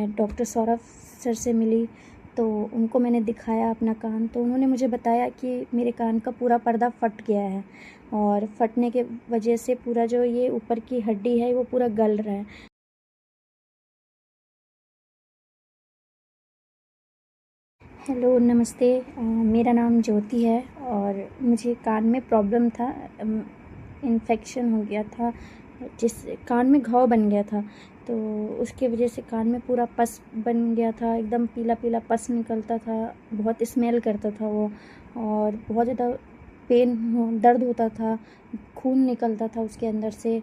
मैं doctor Saurabh sir से मिली तो उनको मैंने दिखाया अपना कान, तो उन्होंने मुझे बताया कि मेरे कान का पूरा पर्दा फट गया है और फटने के वजह से पूरा जो ये ऊपर की हड्डी है वो पूरा गल रहा है। हेलो, नमस्ते। मेरा नाम ज्योति है और मुझे कान में प्रॉब्लम था। इन्फेक्शन हो गया था, जिस कान में घाव बन गया था, तो उसके वजह से कान में पूरा पस बन गया था। एकदम पीला पीला पस निकलता था, बहुत स्मेल करता था वो, और बहुत ज़्यादा दर्द होता था, खून निकलता था उसके अंदर से।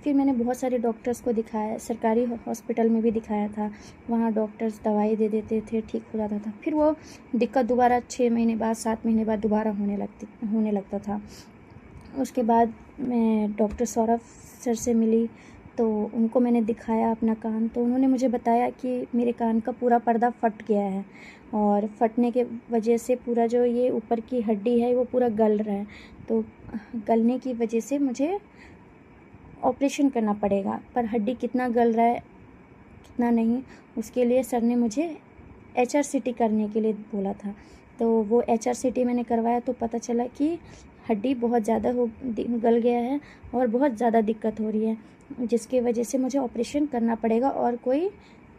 फिर मैंने बहुत सारे डॉक्टर्स को दिखाया, सरकारी हॉस्पिटल में भी दिखाया था। वहाँ डॉक्टर्स दवाई दे देते थे, ठीक हो जाता था। फिर वो दिक्कत दोबारा 6 महीने बाद, 7 महीने बाद दोबारा होने लगता था। उसके बाद मैं डॉक्टर सौरभ सर से मिली तो उनको मैंने दिखाया अपना कान, तो उन्होंने मुझे बताया कि मेरे कान का पूरा पर्दा फट गया है और फटने के वजह से पूरा जो ये ऊपर की हड्डी है वो पूरा गल रहा है। तो गलने की वजह से मुझे ऑपरेशन करना पड़ेगा, पर हड्डी कितना गल रहा है कितना नहीं, उसके लिए सर ने मुझे HRCT करने के लिए बोला था। तो वो HRCT मैंने करवाया तो पता चला कि हड्डी बहुत ज़्यादा गल गया है और बहुत ज़्यादा दिक्कत हो रही है, जिसकी वजह से मुझे ऑपरेशन करना पड़ेगा और कोई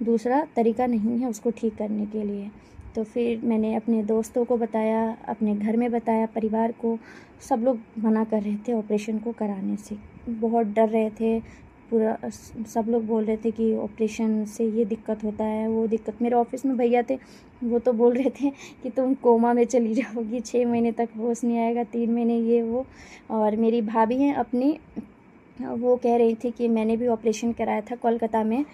दूसरा तरीका नहीं है उसको ठीक करने के लिए। तो फिर मैंने अपने दोस्तों को बताया, अपने घर में बताया, परिवार को। सब लोग मना कर रहे थे ऑपरेशन को कराने से, बहुत डर रहे थे। पूरा सब लोग बोल रहे थे कि ऑपरेशन से ये दिक्कत होता है, वो दिक्कत। मेरे ऑफिस में भैया थे, वो तो बोल रहे थे कि तुम कोमा में चली जाओगी, 6 महीने तक होश नहीं आएगा, 3 महीने ये वो। और मेरी भाभी हैं अपनी, वो कह रही थी कि मैंने भी ऑपरेशन कराया था कोलकाता में,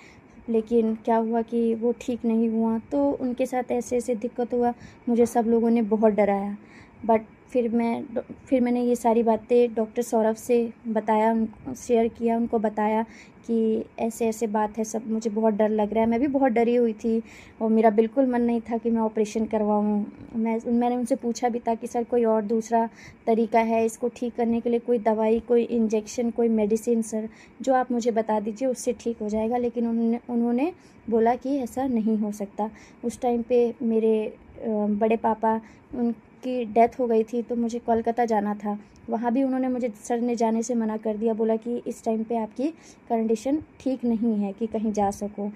लेकिन क्या हुआ कि वो ठीक नहीं हुआ। तो उनके साथ ऐसे ऐसे दिक्कत हुआ, मुझे सब लोगों ने बहुत डराया। बट फिर मैंने ये सारी बातें डॉक्टर सौरभ से बताया, शेयर किया, उनको बताया कि ऐसे ऐसे बात है, सब मुझे बहुत डर लग रहा है। मैं भी बहुत डरी हुई थी और मेरा बिल्कुल मन नहीं था कि मैं ऑपरेशन करवाऊँ। मैंने उनसे पूछा भी था कि सर कोई और दूसरा तरीका है इसको ठीक करने के लिए, कोई दवाई, कोई इंजेक्शन, कोई मेडिसिन सर, जो आप मुझे बता दीजिए, उससे ठीक हो जाएगा। लेकिन उन्होंने बोला कि ऐसा नहीं हो सकता। उस टाइम पे मेरे बड़े पापा, उनकी डेथ हो गई थी, तो मुझे कोलकाता जाना था। वहाँ भी उन्होंने मुझे, सर ने जाने से मना कर दिया, बोला कि इस टाइम पे आपकी कंडीशन ठीक नहीं है कि कहीं जा सको,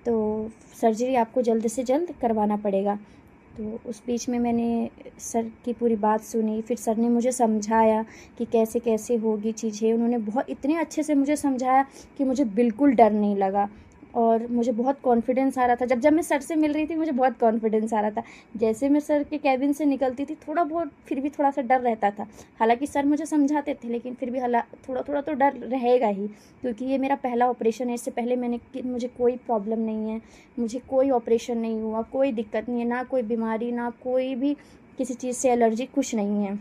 तो सर्जरी आपको जल्द से जल्द करवाना पड़ेगा। तो उस बीच में मैंने सर की पूरी बात सुनी, फिर सर ने मुझे समझाया कि कैसे कैसे होगी चीज़ें। उन्होंने बहुत इतने अच्छे से मुझे समझाया कि मुझे बिल्कुल डर नहीं लगा और मुझे बहुत कॉन्फिडेंस आ रहा था। जब मैं सर से मिल रही थी मुझे बहुत कॉन्फिडेंस आ रहा था। जैसे मैं सर के कैबिन से निकलती थी, थोड़ा बहुत फिर भी थोड़ा सा डर रहता था। हालांकि सर मुझे समझाते थे, लेकिन फिर भी थोड़ा थोड़ा तो डर रहेगा ही, क्योंकि ये मेरा पहला ऑपरेशन है। इससे पहले मुझे कोई प्रॉब्लम नहीं है, मुझे कोई ऑपरेशन नहीं हुआ, कोई दिक्कत नहीं है, ना कोई बीमारी, ना कोई भी किसी चीज़ से एलर्जी, कुछ नहीं है।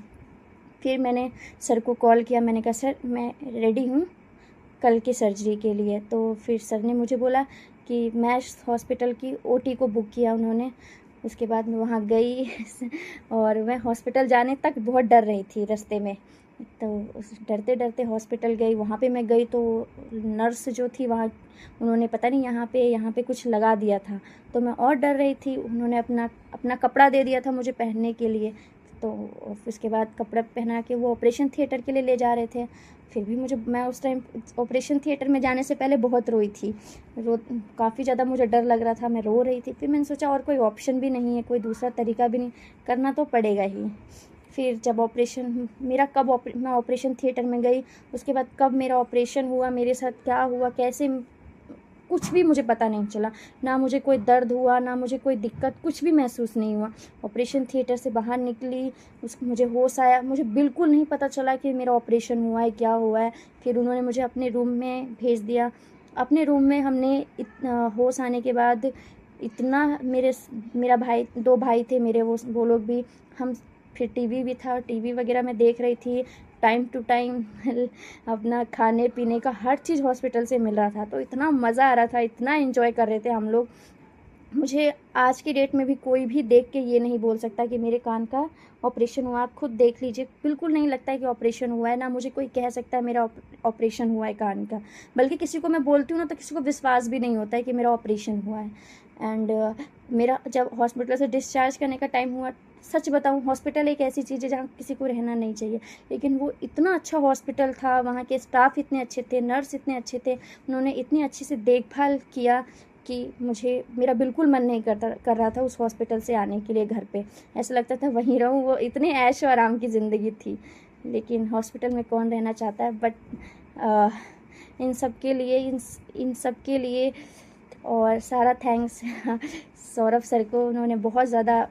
फिर मैंने सर को कॉल किया, मैंने कहा सर मैं रेडी हूँ कल की सर्जरी के लिए। तो फिर सर ने मुझे बोला कि मैक्स हॉस्पिटल की OT को बुक किया उन्होंने। उसके बाद मैं वहाँ गई और मैं हॉस्पिटल जाने तक बहुत डर रही थी रास्ते में। तो उस डरते डरते हॉस्पिटल गई। वहाँ पे मैं गई तो नर्स जो थी वहाँ, उन्होंने पता नहीं यहाँ पे कुछ लगा दिया था, तो मैं और डर रही थी। उन्होंने अपना अपना कपड़ा दे दिया था मुझे पहनने के लिए। तो उसके बाद कपड़ा पहना के वो ऑपरेशन थिएटर के लिए ले जा रहे थे। फिर भी मैं उस टाइम ऑपरेशन थिएटर में जाने से पहले बहुत रोई थी, काफ़ी ज़्यादा मुझे डर लग रहा था, मैं रो रही थी। फिर मैंने सोचा और कोई ऑप्शन भी नहीं है, कोई दूसरा तरीका भी नहीं, करना तो पड़ेगा ही। फिर जब मैं ऑपरेशन थिएटर में गई, उसके बाद कब मेरा ऑपरेशन हुआ, मेरे साथ क्या हुआ, कैसे, कुछ भी मुझे पता नहीं चला। ना मुझे कोई दर्द हुआ, ना मुझे कोई दिक्कत, कुछ भी महसूस नहीं हुआ। ऑपरेशन थिएटर से बाहर निकली, मुझे होश आया, मुझे बिल्कुल नहीं पता चला कि मेरा ऑपरेशन हुआ है, क्या हुआ है। फिर उन्होंने मुझे अपने रूम में भेज दिया। अपने रूम में हमने होश आने के बाद इतना, मेरा भाई, 2 भाई थे मेरे, वो लोग भी, हम, फिर टीवी भी था, टीवी वगैरह मैं देख रही थी टाइम टू टाइम। अपना खाने पीने का हर चीज़ हॉस्पिटल से मिल रहा था, तो इतना मज़ा आ रहा था, इतना एंजॉय कर रहे थे हम लोग। मुझे आज की डेट में भी कोई भी देख के ये नहीं बोल सकता कि मेरे कान का ऑपरेशन हुआ। आप खुद देख लीजिए, बिल्कुल नहीं लगता है कि ऑपरेशन हुआ है, ना मुझे कोई कह सकता है मेरा ऑपरेशन हुआ है कान का। बल्कि किसी को मैं बोलती हूँ ना तो किसी को विश्वास भी नहीं होता है कि मेरा ऑपरेशन हुआ है। एंड मेरा जब हॉस्पिटल से डिस्चार्ज करने का टाइम हुआ, सच बताऊँ हॉस्पिटल एक ऐसी चीज़ है जहाँ किसी को रहना नहीं चाहिए, लेकिन वो इतना अच्छा हॉस्पिटल था, वहाँ के स्टाफ इतने अच्छे थे, नर्स इतने अच्छे थे, उन्होंने इतनी अच्छे से देखभाल किया कि मेरा बिल्कुल मन नहीं कर रहा था उस हॉस्पिटल से आने के लिए घर पे। ऐसा लगता था वहीं रहूँ, वो इतने ऐश और आराम की ज़िंदगी थी। लेकिन हॉस्पिटल में कौन रहना चाहता है, बट इन सब के लिए इन सब के लिए और सारा थैंक्स सौरभ सर को। उन्होंने बहुत ज़्यादा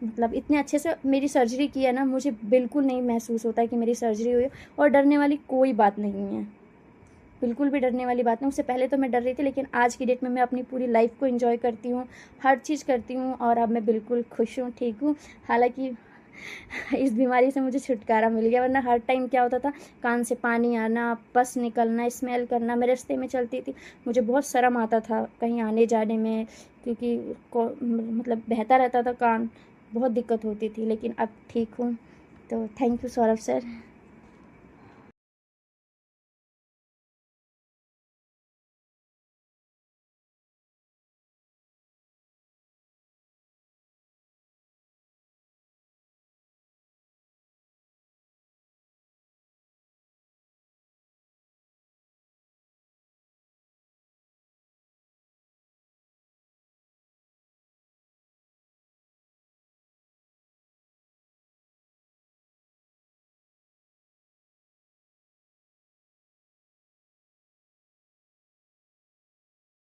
मतलब इतने अच्छे से मेरी सर्जरी की है ना, मुझे बिल्कुल नहीं महसूस होता है कि मेरी सर्जरी हुई है, और डरने वाली कोई बात नहीं है, बिल्कुल भी डरने वाली बात नहीं। उससे पहले तो मैं डर रही थी, लेकिन आज की डेट में मैं अपनी पूरी लाइफ को एंजॉय करती हूँ, हर चीज़ करती हूँ, और अब मैं बिल्कुल खुश हूँ, ठीक हूँ। हालांकि इस बीमारी से मुझे छुटकारा मिल गया, वरना हर टाइम क्या होता था, कान से पानी आना, पस निकलना, स्मेल करना। मैं रास्ते में चलती थी, मुझे बहुत शर्म आता था कहीं आने जाने में, क्योंकि मतलब बहता रहता था कान, बहुत दिक्कत होती थी। लेकिन अब ठीक हूँ, तो थैंक यू सौरभ सर।